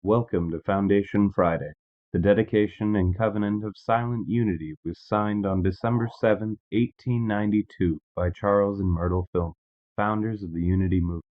Welcome to Foundation Friday. The dedication and covenant of silent unity was signed on December 7th, 1892 by Charles and Myrtle Fillmore, founders of the Unity movement.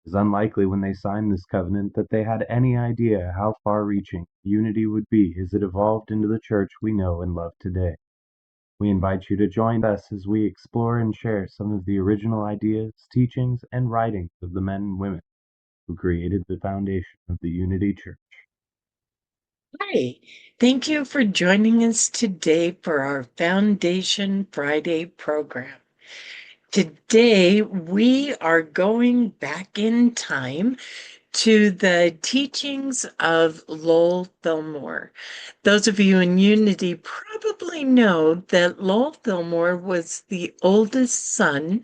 It is unlikely when they signed this covenant that they had any idea how far-reaching unity would be as it evolved into the church we know and love today. We invite you to join us as we explore and share some of the original ideas, teachings, and writings of the men and women who created the foundation of the Unity Church. Hi, thank you for joining us today for our Foundation Friday program. Today, we are going back in time to the teachings of Lowell Fillmore. Those of you in Unity probably know that Lowell Fillmore was the oldest son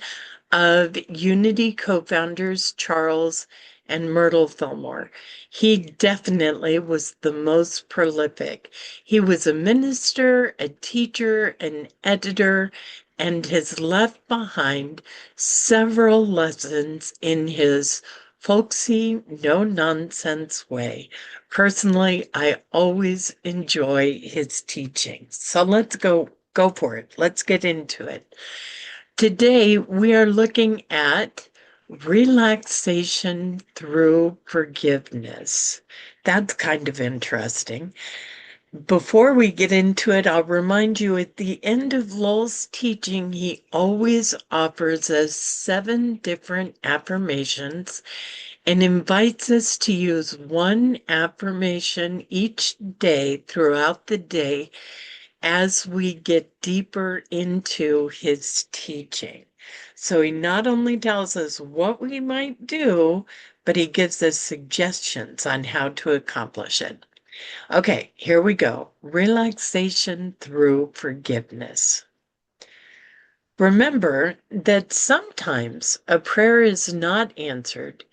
of Unity co-founders Charles and Myrtle Fillmore. He definitely was the most prolific. He was a minister, a teacher, an editor, and has left behind several lessons in his folksy, no-nonsense way. Personally, I always enjoy his teachings. So let's go for it. Let's get into it. Today, we are looking at relaxation through forgiveness. That's kind of interesting. Before we get into it, I'll remind you at the end of Lowell's teaching, he always offers us 7 different affirmations and invites us to use one affirmation each day throughout the day as we get deeper into his teaching. So he not only tells us what we might do, but he gives us suggestions on how to accomplish it. Okay, here we go. Relaxation through forgiveness. Remember that sometimes a prayer is not answered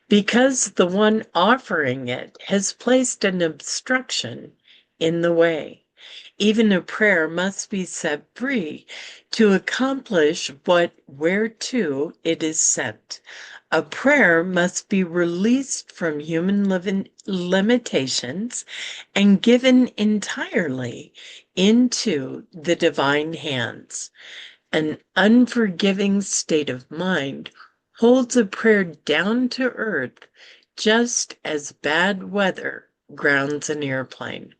because the one offering it has placed an obstruction in the way. Even a prayer must be set free to accomplish whereto it is sent. A prayer must be released from human limitations and given entirely into the divine hands. An unforgiving state of mind holds a prayer down to earth just as bad weather grounds an airplane.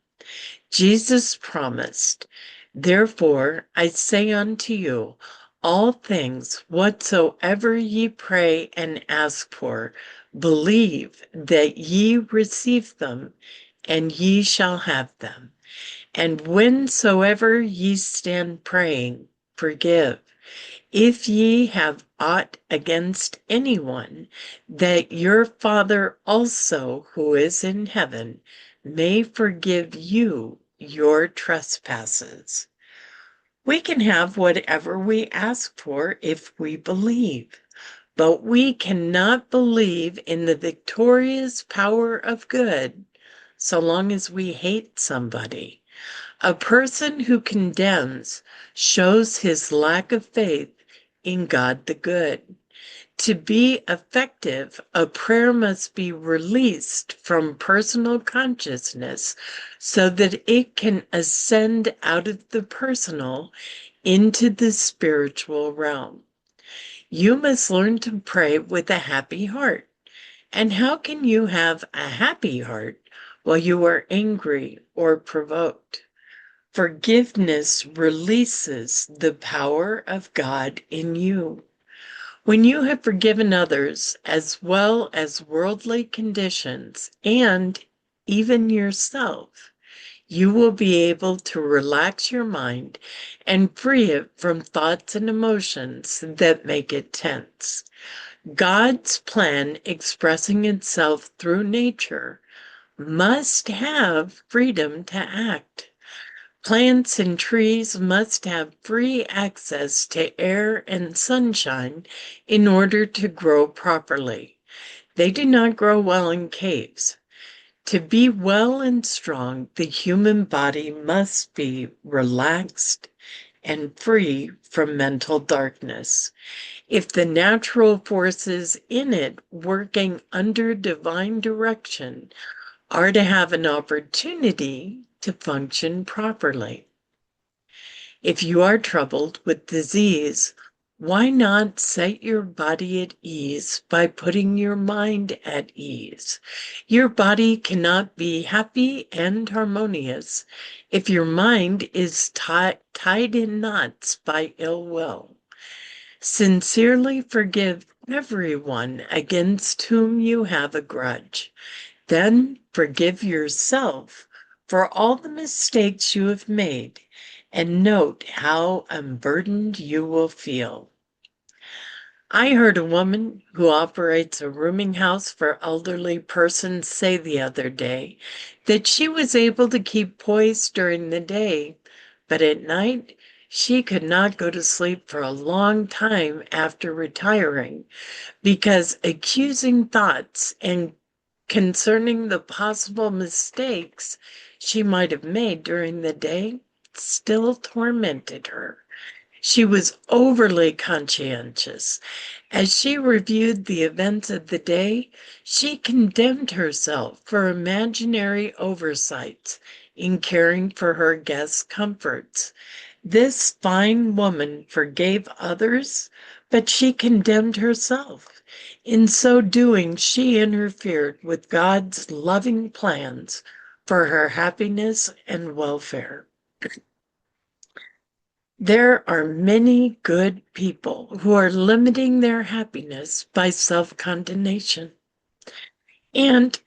Jesus promised, "Therefore I say unto you, all things whatsoever ye pray and ask for, believe that ye receive them, and ye shall have them. And whensoever ye stand praying, forgive, if ye have aught against anyone, that your Father also who is in heaven may forgive you your trespasses." We can have whatever we ask for if we believe, but we cannot believe in the victorious power of good so long as we hate somebody. A person who condemns shows his lack of faith in God the good. To be effective, a prayer must be released from personal consciousness so that it can ascend out of the personal into the spiritual realm. You must learn to pray with a happy heart. And how can you have a happy heart while you are angry or provoked? Forgiveness releases the power of God in you. When you have forgiven others as well as worldly conditions and even yourself, you will be able to relax your mind and free it from thoughts and emotions that make it tense. God's plan expressing itself through nature must have freedom to act. Plants and trees must have free access to air and sunshine in order to grow properly. They do not grow well in caves. To be well and strong, the human body must be relaxed and free from mental darkness. If the natural forces in it working under divine direction are to have an opportunity to function properly. If you are troubled with disease, why not set your body at ease by putting your mind at ease? Your body cannot be happy and harmonious if your mind is tied in knots by ill will. Sincerely forgive everyone against whom you have a grudge. Then forgive yourself for all the mistakes you have made, and note how unburdened you will feel. I heard a woman who operates a rooming house for elderly persons say the other day that she was able to keep poised during the day, but at night she could not go to sleep for a long time after retiring because accusing thoughts and concerning the possible mistakes she might have made during the day still tormented her. She was overly conscientious. As she reviewed the events of the day, she condemned herself for imaginary oversights in caring for her guests' comforts. This fine woman forgave others, but she condemned herself. In so doing, she interfered with God's loving plans for her happiness and welfare. There are many good people who are limiting their happiness by self-condemnation. And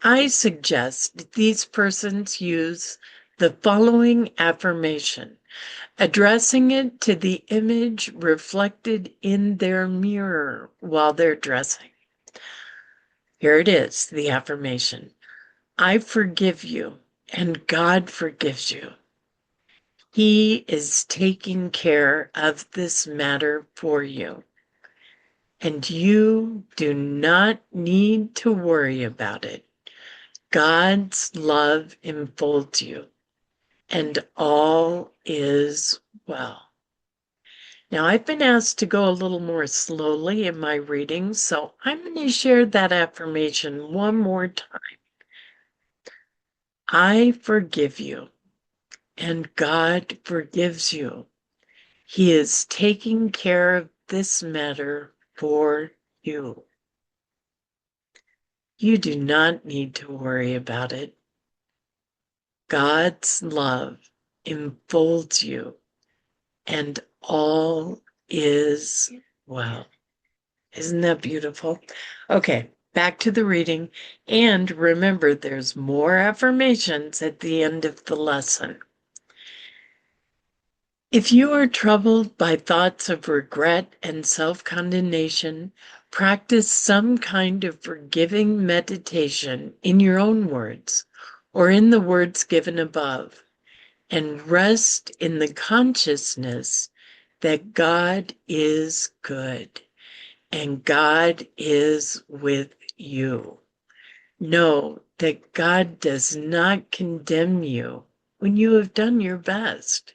I suggest these persons use the following affirmation, addressing it to the image reflected in their mirror while they're dressing. Here it is, the affirmation. I forgive you, and God forgives you. He is taking care of this matter for you, and you do not need to worry about it. God's love enfolds you, and all is well. Now, I've been asked to go a little more slowly in my reading, so I'm going to share that affirmation one more time. I forgive you, and God forgives you. He is taking care of this matter for you. You do not need to worry about it. God's love enfolds you, and all is well. Isn't that beautiful? Okay, back to the reading. And remember, there's more affirmations at the end of the lesson. If you are troubled by thoughts of regret and self-condemnation, practice some kind of forgiving meditation in your own words or in the words given above, and rest in the consciousness that God is good and God is with you. Know that God does not condemn you when you have done your best.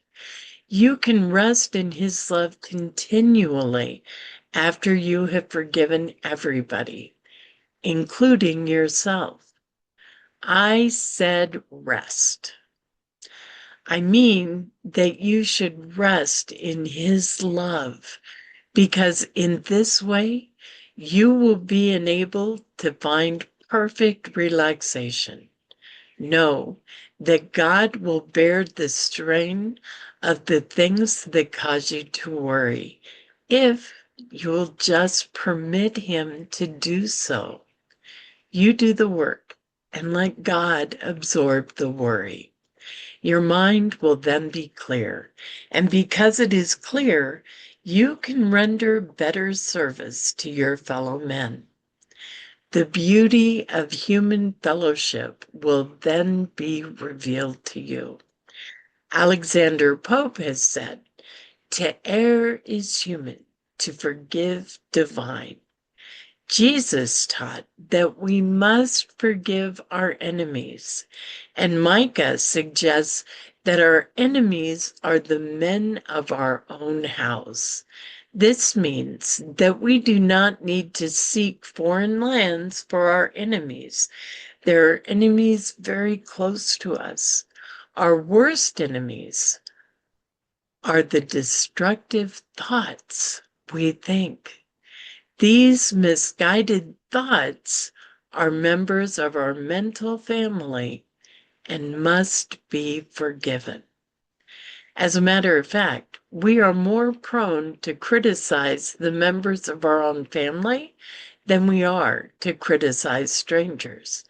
You can rest in His love continually after you have forgiven everybody, including yourself. I said rest. I mean that you should rest in His love, because in this way you will be enabled to find perfect relaxation. Know that God will bear the strain of the things that cause you to worry if you'll just permit Him to do so. You do the work and let God absorb the worry. Your mind will then be clear, and because it is clear, you can render better service to your fellow men. The beauty of human fellowship will then be revealed to you. Alexander Pope has said, to err is human, to forgive divine. Jesus taught that we must forgive our enemies, and Micah suggests that our enemies are the men of our own house. This means that we do not need to seek foreign lands for our enemies, There are enemies very close to us. Our worst enemies are the destructive thoughts we think. These misguided thoughts are members of our mental family and must be forgiven. As a matter of fact, we are more prone to criticize the members of our own family than we are to criticize strangers.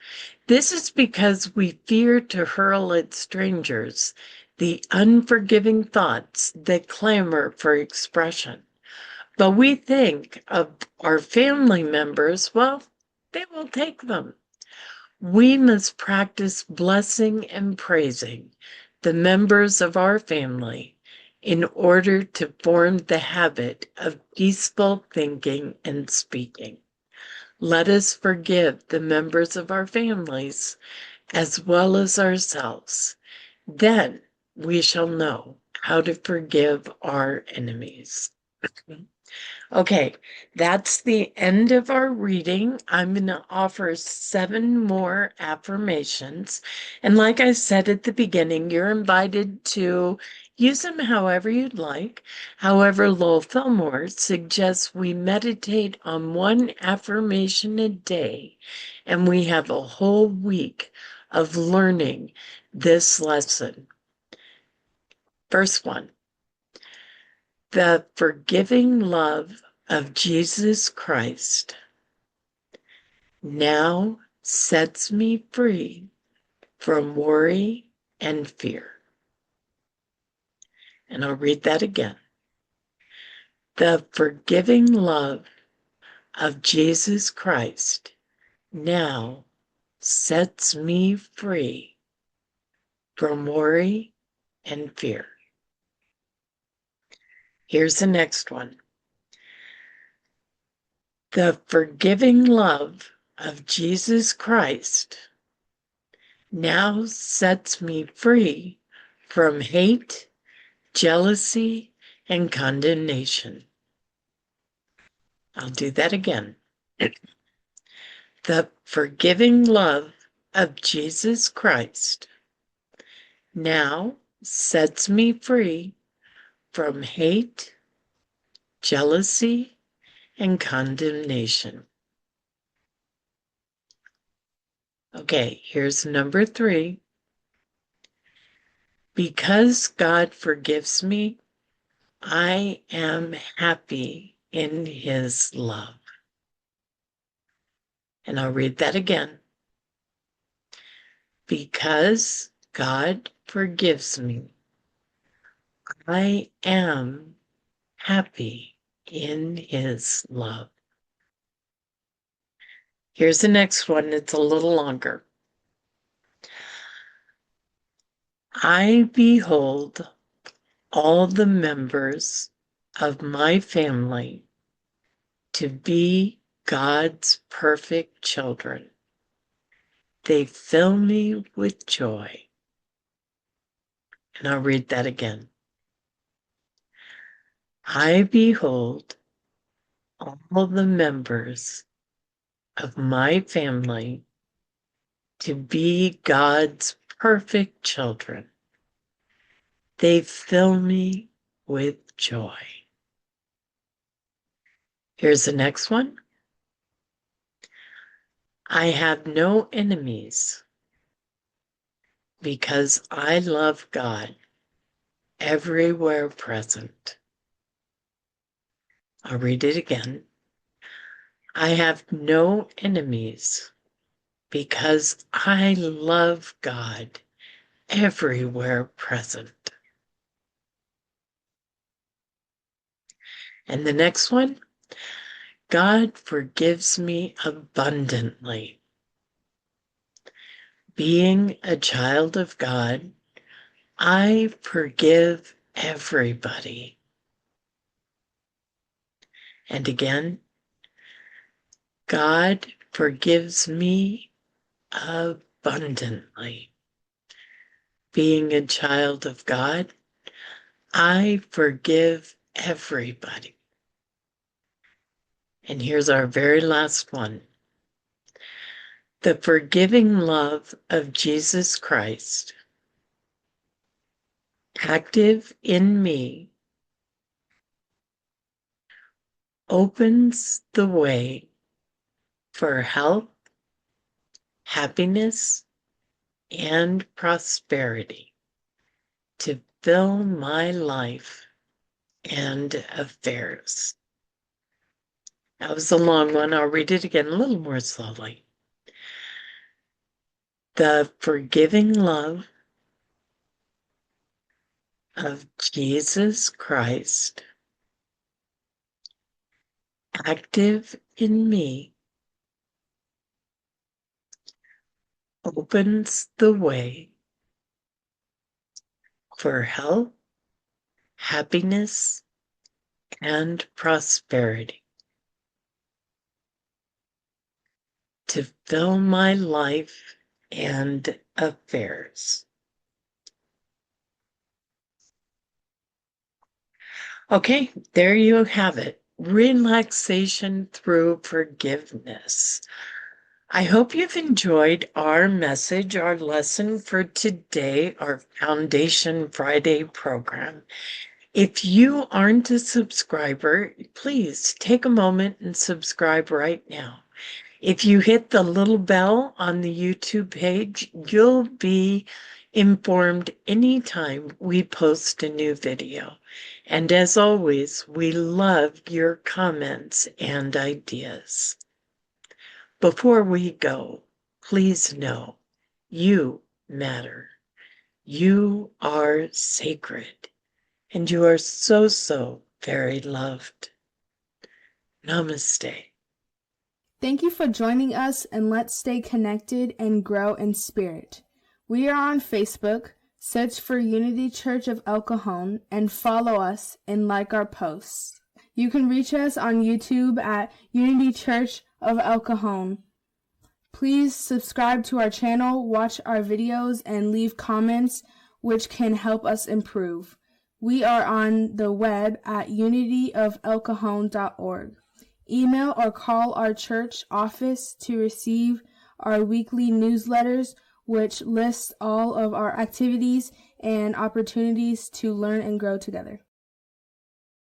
This is because we fear to hurl at strangers the unforgiving thoughts that clamor for expression. But we think of our family members, well, they will take them. We must practice blessing and praising the members of our family in order to form the habit of peaceful thinking and speaking. Let us forgive the members of our families as well as ourselves. Then we shall know how to forgive our enemies. Okay, that's the end of our reading. I'm going to offer 7 more affirmations. And like I said at the beginning, you're invited to use them however you'd like. However, Lowell Fillmore suggests we meditate on 1 affirmation a day, and we have a whole week of learning this lesson. First one. The forgiving love of Jesus Christ now sets me free from worry and fear. And I'll read that again. The forgiving love of Jesus Christ now sets me free from worry and fear. Here's the next one. The forgiving love of Jesus Christ now sets me free from hate, jealousy, and condemnation. I'll do that again. The forgiving love of Jesus Christ now sets me free from hate, jealousy, and condemnation. Okay, here's number 3. Because God forgives me, I am happy in His love. And I'll read that again. Because God forgives me, I am happy in His love. Here's the next one. It's a little longer. I behold all the members of my family to be God's perfect children. They fill me with joy. And I'll read that again. I behold all the members of my family to be God's perfect children. They fill me with joy. Here's the next one. I have no enemies because I love God everywhere present. I'll read it again. I have no enemies because I love God everywhere present. And the next one, God forgives me abundantly. Being a child of God, I forgive everybody. And again, God forgives me abundantly. Being a child of God, I forgive everybody. And here's our very last one. the forgiving love of Jesus Christ, active in me, opens the way for health, happiness, and prosperity to fill my life and affairs. That was a long one. I'll read it again a little more slowly. The forgiving love of Jesus Christ, active in me, opens the way for health, happiness, and prosperity to fill my life and affairs. Okay, there you have it. Relaxation through forgiveness. I hope you've enjoyed our message, our lesson for today, our Foundation Friday program. If you aren't a subscriber, please take a moment and subscribe right now. If you hit the little bell on the YouTube page, you'll be informed anytime we post a new video. And as always, we love your comments and ideas. Before we go, please know you matter. You are sacred, and you are so, so very loved. Namaste. Thank you for joining us, and let's stay connected and grow in spirit. We are on Facebook. Search for Unity Church of El Cajon and follow us and like our posts. You can reach us on YouTube at Unity Church of El Cajon. Please subscribe to our channel, watch our videos, and leave comments which can help us improve. We are on the web at unityofelcajon.org. Email or call our church office to receive our weekly newsletters, which lists all of our activities and opportunities to learn and grow together.